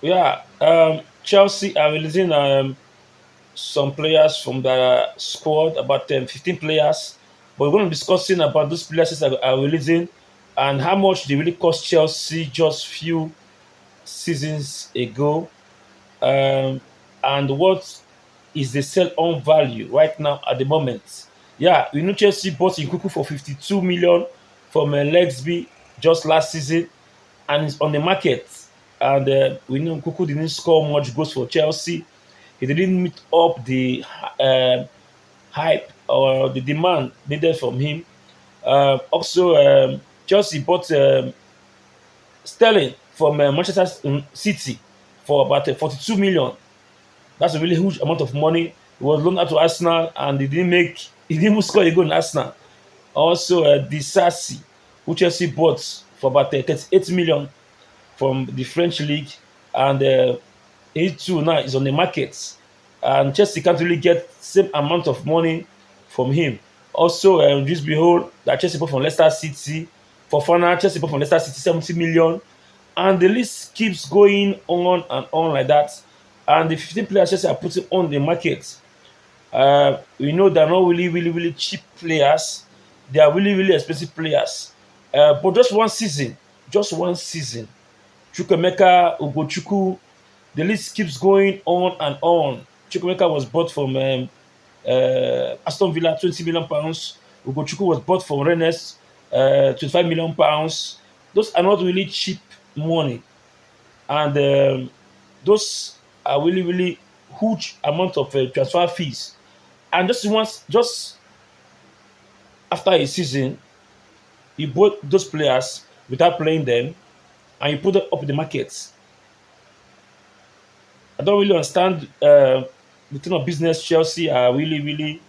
Yeah, Chelsea are releasing some players from the squad, about 15 players. But we're going to be discussing about those players that are releasing and how much they really cost Chelsea just few seasons ago, um, and what is the sell on value right now at the moment. Yeah, we know Chelsea bought Nkuku for 52 million from Lexby just last season, and it's on the market. And we know Nkuku didn't score much goals for Chelsea. He didn't meet up the hype or the demand needed from him. Also, Chelsea bought Sterling from Manchester City for about 42 million. That's a really huge amount of money. He was loaned out to Arsenal and he didn't even score a goal in Arsenal. Also, Disasi, who Chelsea bought for about 38 million from the French league, and he too now is on the market, and Chelsea can't really get same amount of money from him. Also, just behold that Chelsea bought from Leicester City for Fana, Chelsea bought from Leicester City 70 million, and the list keeps going on and on like that. And the 15 players Chelsea are putting on the market, we know they're not really cheap players. They are really expensive players. But just one season, Chukwemeka, Ugochukwu, the list keeps going on and on. Chukwemeka was bought from Aston Villa, 20 million pounds. Ugochukwu was bought from Rennes, 25 million pounds. Those are not really cheap money, and those are really huge amount of transfer fees. And just after a season, you bought those players without playing them, and you put them up in the market. I don't really understand the kind of business Chelsea are really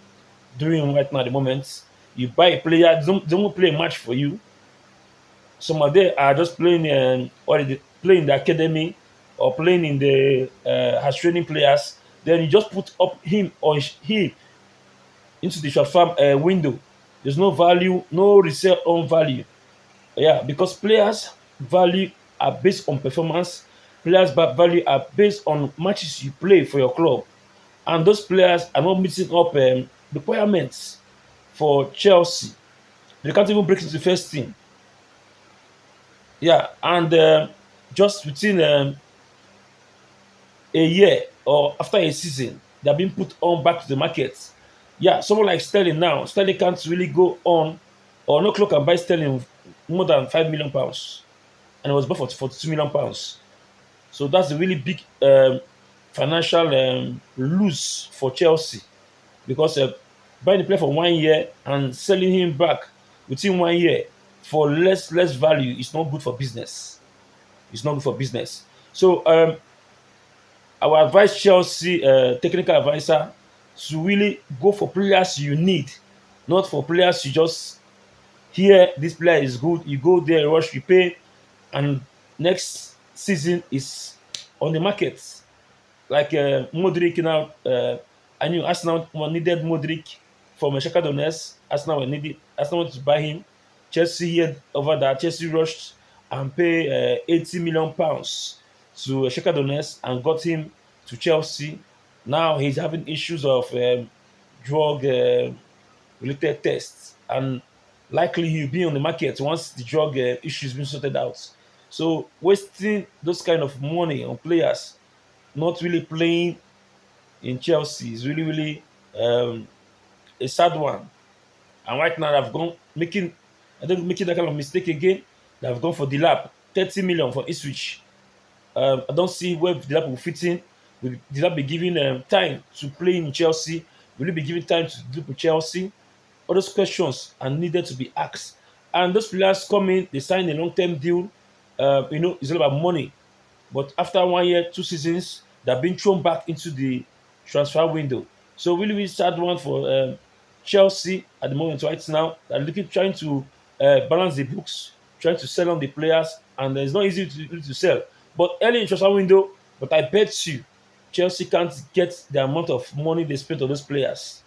doing right now at the moment. You buy a player, they don't play a match for you. Some of them are just playing or they play in the academy or playing in the as training players. Then you just put up him or he into the short farm window. There's no value, no resale on value. Yeah, because players' value are based on performance. Players' value are based on matches you play for your club, and those players are not meeting up requirements for Chelsea. They can't even break into the first team. Yeah, and just within a year or after a season, they're being put on back to the market. Yeah, someone like Sterling now, Sterling can't really go on, or no club can buy Sterling more than £5 million, and it was bought for 42 million pounds. So that's a really big financial lose for Chelsea, because buying the player for 1 year and selling him back within 1 year for less value is not good for business. It's not good for business. So I will advise Chelsea technical advisor to really go for players you need, not for players you just hear this player is good, you go there, rush, you pay, and next season is on the market. Like Modric now, I knew Arsenal needed Modric from Shakhtar Donetsk. Arsenal wanted to buy him. Chelsea heard over that. Chelsea rushed and pay 80 million pounds to Shakhtar Donetsk and got him to Chelsea. Now he's having issues of drug related tests, and likely he'll be on the market once the drug issues been sorted out. So wasting those kind of money on players not really playing in Chelsea is really a sad one. And right now they've gone making, I think making that kind of mistake again. They've gone for the lap 30 million for Ipswich. I don't see where the lap will fit in. Will the lap be given time to play in Chelsea? Will he be given time to do with Chelsea? All those questions are needed to be asked. And those players come in, they sign a long-term deal. It's all about money. But after 1 year, 2 seasons, they're being thrown back into the transfer window. So really sad one for Chelsea at the moment right now. They're looking trying to balance the books, trying to sell on the players, and it's not easy to sell. But early in transfer window, but I bet you Chelsea can't get the amount of money they spent on those players.